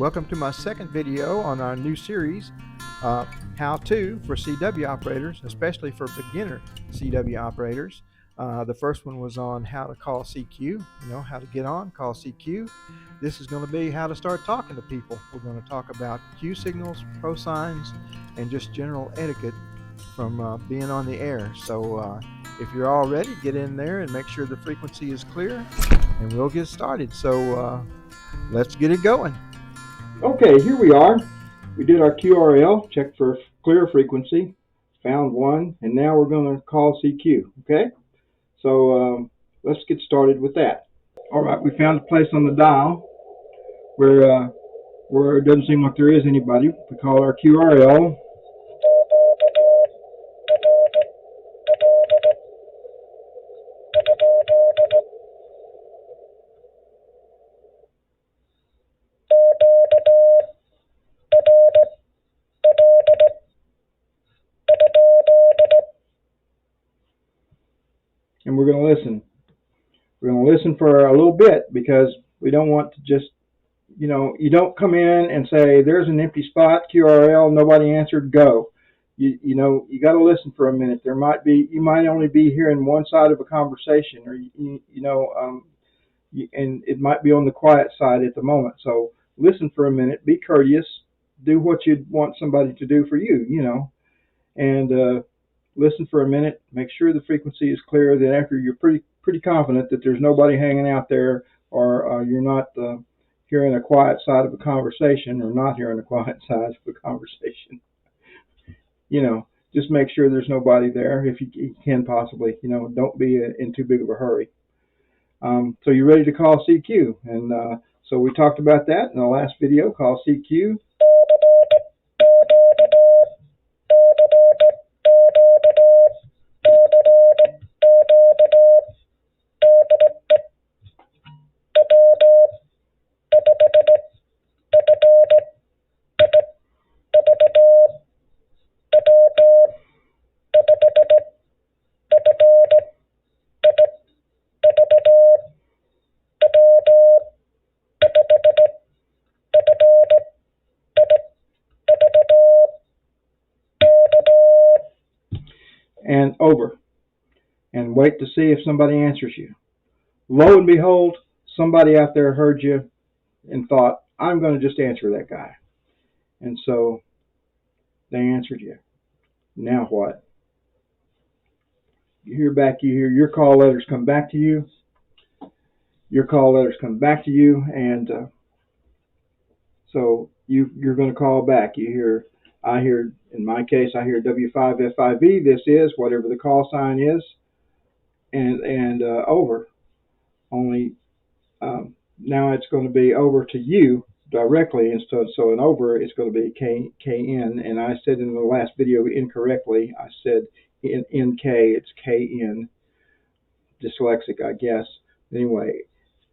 Welcome to my second video on our new series, How To for CW operators, especially for beginner CW operators. The first one was on how to call CQ, how to get on, call CQ. This is going to be how to start talking to people. We're going to talk about Q signals, prosigns, and just general etiquette from being on the air. So if you're all ready, get in there and make sure the frequency is clear, and we'll get started. So let's get it going. Okay, here we are. We did our QRL, checked for clear frequency, found one, and now we're going to call CQ, okay? So let's get started with that. All right, we found a place on the dial where it doesn't seem like there is anybody. We call our QRL. And we're going to listen. We're going to listen for a little bit because we don't want to just, you don't come in and say, there's an empty spot, QRL, nobody answered, go. You got to listen for a minute. You might only be hearing one side of a conversation, or, and it might be on the quiet side at the moment. So listen for a minute, be courteous, do what you'd want somebody to do for you, and listen for a minute, make sure the frequency is clear. Then after you're pretty confident that there's nobody hanging out there, or you're not hearing a quiet side of a conversation, or not hearing a quiet side of a conversation, just make sure there's nobody there if you can possibly. Don't be in too big of a hurry. So you're ready to call CQ, and so we talked about that in the last video. Call CQ. And over, and wait to see if somebody answers you. Lo and behold, somebody out there heard you and thought, I'm going to just answer that guy. And so they answered you. Now what? You hear your call letters come back to you. And so you're going to call back. In my case, I hear W5FIV. This is whatever the call sign is, and over. Only now it's going to be over to you directly instead. So an over is going to be KN. And I said in the last video incorrectly. I said NK. It's KN. Dyslexic, I guess. Anyway,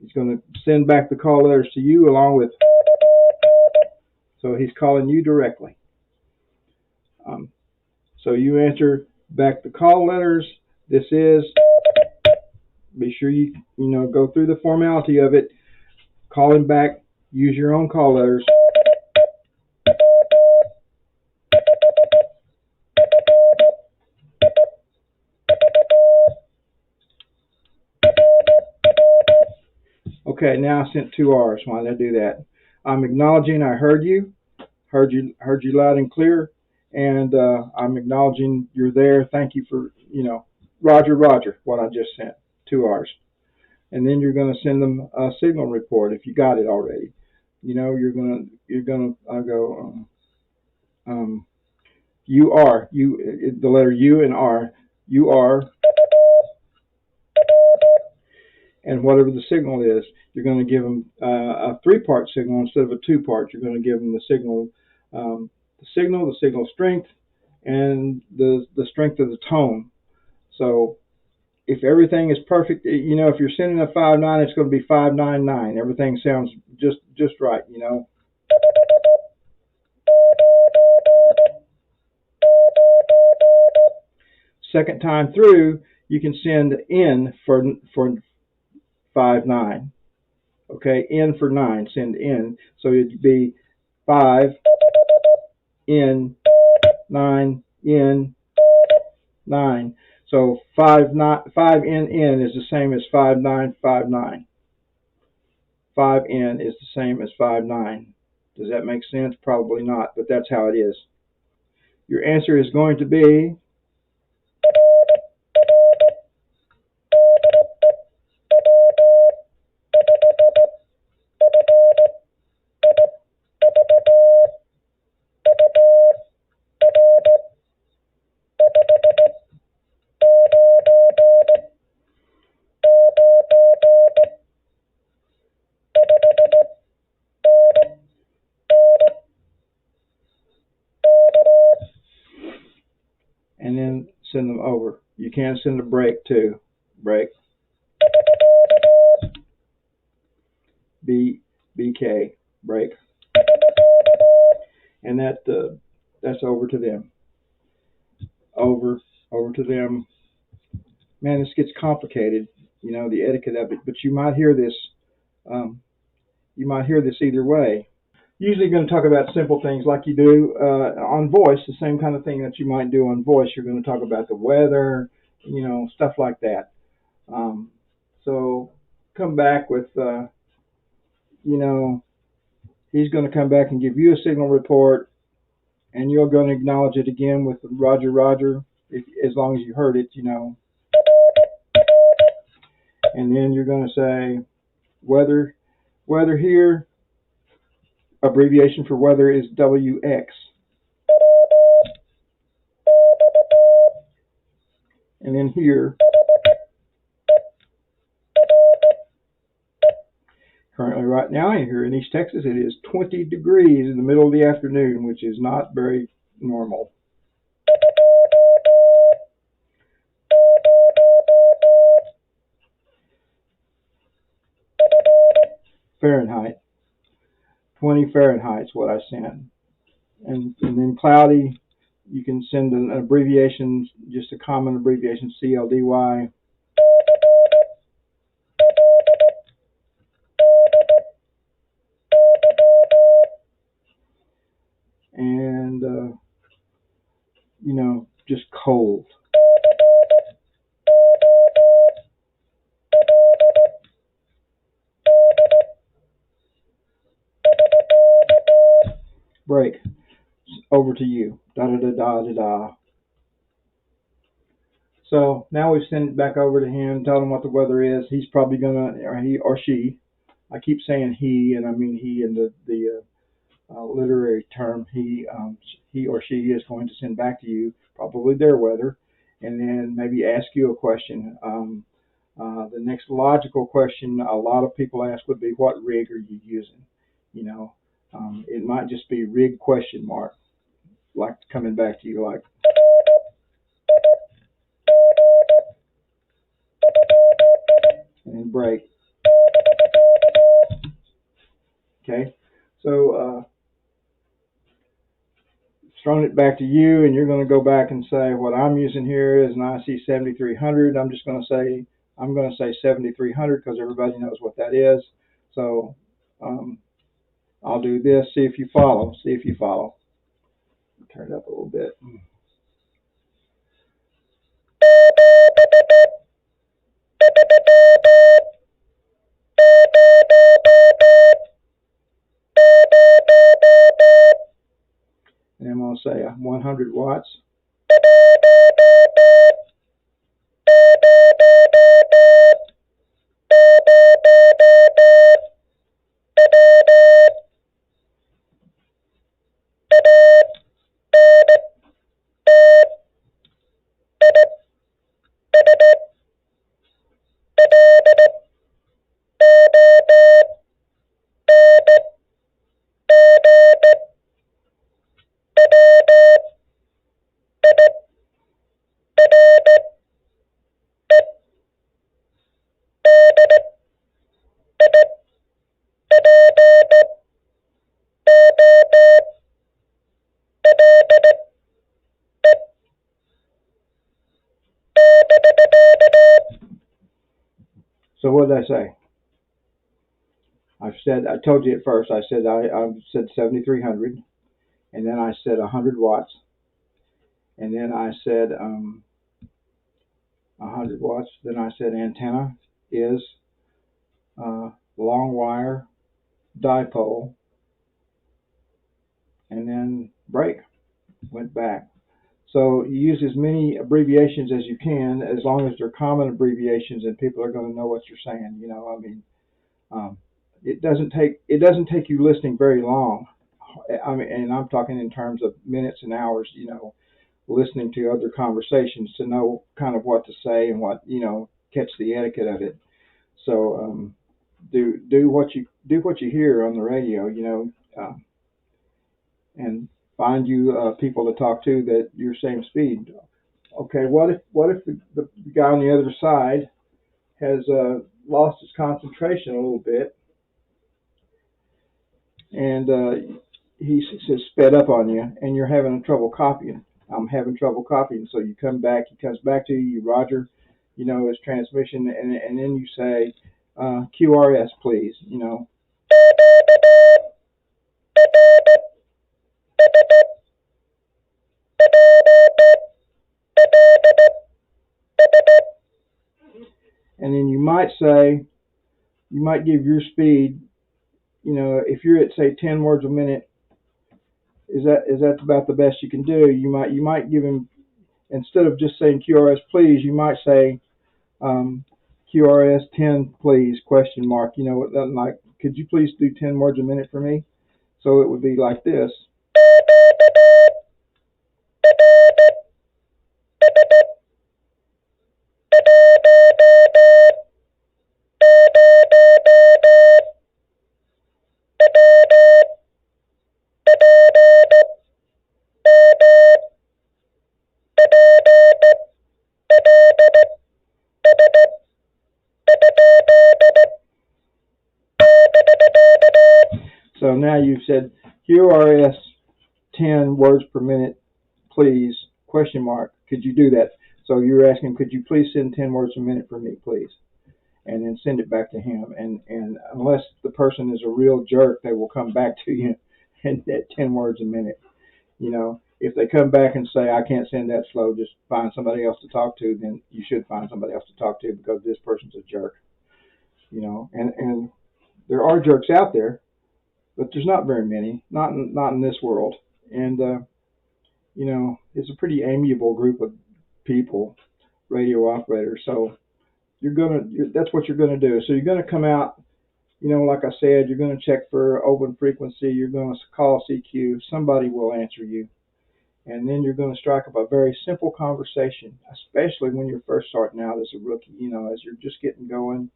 he's going to send back the call letters to you along with. So he's calling you directly. So you enter back the call letters. This is. Be sure you go through the formality of it. Call him back. Use your own call letters. Okay, now I sent 2 R's. Why did I do that? I'm acknowledging I heard you loud and clear, and I'm acknowledging you're there. Thank you for Roger, what I just sent. 2 R's. And then you're going to send them a signal report if you got it already. You're going to go the letter U and R. You are, and whatever the signal is, you're going to give them a 3-part signal instead of a 2-part. You're going to give them the signal, the signal strength, and the strength of the tone. So if everything is perfect, if you're sending a 5-9, it's going to be 599. Everything sounds just right, Second time through, you can send in for 5-9. Okay, N for 9, send N. So it'd be 5 N 9 N 9. So 5 N N is the same as 5959. 5 N is the same as 59. Does that make sense? Probably not, but that's how it is. Your answer is going to be and then send them over. You can send a break too. Break. BK. Break. And that's over to them. Over to them. Man, this gets complicated, the etiquette of it. But you might hear this. You might hear this either way. Usually going to talk about simple things like you do on voice, the same kind of thing that you might do on voice. You're going to talk about the weather, stuff like that. So come back with, he's going to come back and give you a signal report, and you're going to acknowledge it again with Roger, Roger, as long as you heard it, And then you're going to say weather here, abbreviation for weather is WX. And then here, currently right now here in East Texas, it is 20 degrees in the middle of the afternoon, which is not very normal. Fahrenheit. 20 Fahrenheit is what I send. And then cloudy, you can send an abbreviation, just a common abbreviation, CLDY. And, just cold. Break. Over to you. Da da da da da da. So now we've sent it back over to him, told him what the weather is. He's probably gonna, or he or she. I keep saying he, and I mean he in the literary term. He or she is going to send back to you probably their weather, and then maybe ask you a question. The next logical question a lot of people ask would be, what rig are you using? It might just be rig question mark, like coming back to you like. And break. Okay, so thrown it back to you, and you're going to go back and say what I'm using here is an IC 7300. I'm going to say 7300 because everybody knows what that is. So I'll do this. See if you follow. Turn it up a little bit. And I'm going to say 100 watts. So what did I say? I told you at first. I said 7,300, and then I said 100 watts, and then I said 100 watts. Then I said antenna is long wire dipole, and then break. Went back. So you use as many abbreviations as you can, as long as they're common abbreviations, and people are going to know what you're saying. I mean, um, it doesn't take you listening very long. I mean, and I'm talking in terms of minutes and hours. Listening to other conversations to know kind of what to say and what catch the etiquette of it. So do what you hear on the radio. And find you people to talk to that your same speed. Okay, what if the guy on the other side has lost his concentration a little bit, and he's sped up on you, and you're having trouble copying. I'm having trouble copying, so you come back. He comes back to you. You Roger, his transmission, and then you say QRS, please. And then you might give your speed. If you're at say 10 words a minute, is that about the best you can do? You might give him, instead of just saying QRS please, you might say QRS 10 please question mark. Like, could you please do 10 words a minute for me? So it would be like this. So now you've said QRS 10 words per minute, please, question mark. Could you do that? So you're asking, could you please send 10 words a minute for me, please? And then send it back to him. And unless the person is a real jerk, they will come back to you at 10 words a minute. If they come back and say, I can't send that slow, just find somebody else to talk to, then you should find somebody else to talk to, because this person's a jerk. And there are jerks out there, but there's not very many, not in this world. And it's a pretty amiable group of people, radio operators. So that's what you're gonna do. So you're gonna come out, like I said, you're gonna check for open frequency. You're gonna call CQ. Somebody will answer you, and then you're gonna strike up a very simple conversation, especially when you're first starting out as a rookie. As you're just getting going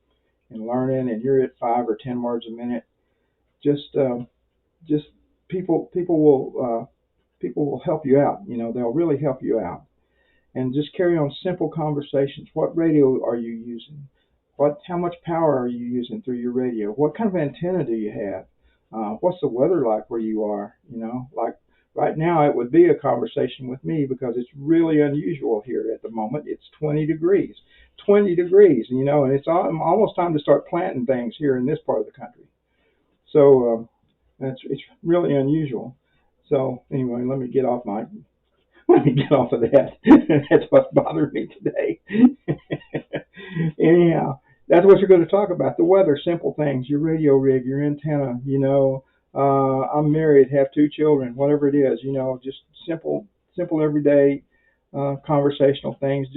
and learning, and you're at 5 or 10 words a minute. Just people will help you out. They'll really help you out. And just carry on simple conversations. What radio are you using? How much power are you using through your radio? What kind of antenna do you have? What's the weather like where you are? Like right now, it would be a conversation with me, because it's really unusual here at the moment. It's 20 degrees, and it's almost time to start planting things here in this part of the country. So it's really unusual. So anyway, let me get off of that. That's what's bothering me today. Anyhow, that's what you're going to talk about: the weather, simple things, your radio rig, your antenna. I'm married, have 2 children, whatever it is. Just simple everyday conversational things.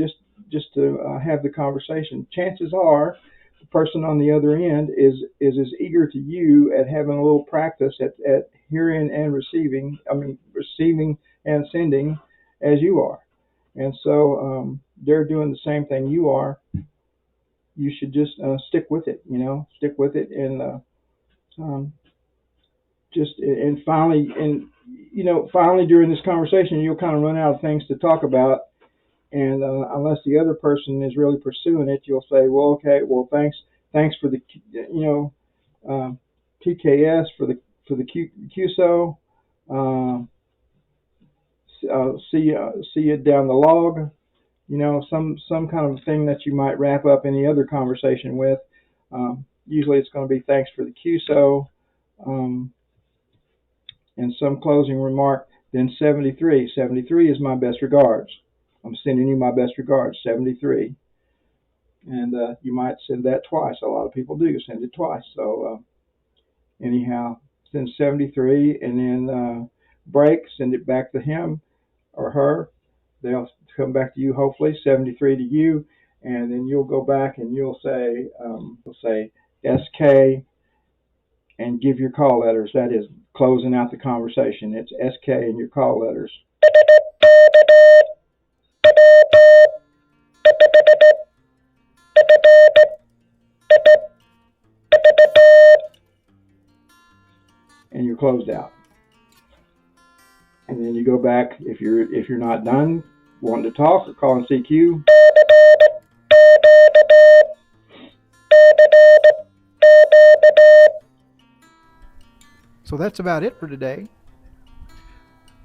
Just to have the conversation. Chances are, the person on the other end is as eager to you at having a little practice at hearing and receiving. I mean, receiving and sending as you are. And so they're doing the same thing you are. You should just stick with it, and um, finally during this conversation, you'll kind of run out of things to talk about. And unless the other person is really pursuing it, you'll say, well, okay, well, thanks for the, uh, TKS for the QSO. See you down the log. Some kind of thing that you might wrap up any other conversation with. Usually it's going to be thanks for the QSO, and some closing remark. Then 73. 73 is my best regards. I'm sending you my best regards, 73. And you might send that twice. A lot of people do send it twice. So anyhow, send 73, and then break, send it back to him or her. They'll come back to you, hopefully, 73 to you, and then you'll go back and you'll say SK and give your call letters. That is closing out the conversation. It's SK and your call letters. And you're closed out. And then you go back if you're not done wanting to talk or calling CQ. So that's about it for today.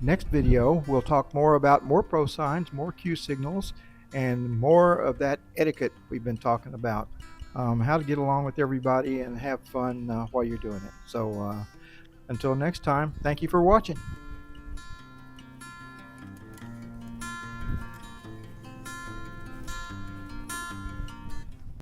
Next video, we'll talk more about more prosigns, more Q signals, and more of that etiquette we've been talking about. How to get along with everybody and have fun while you're doing it. So until next time, thank you for watching.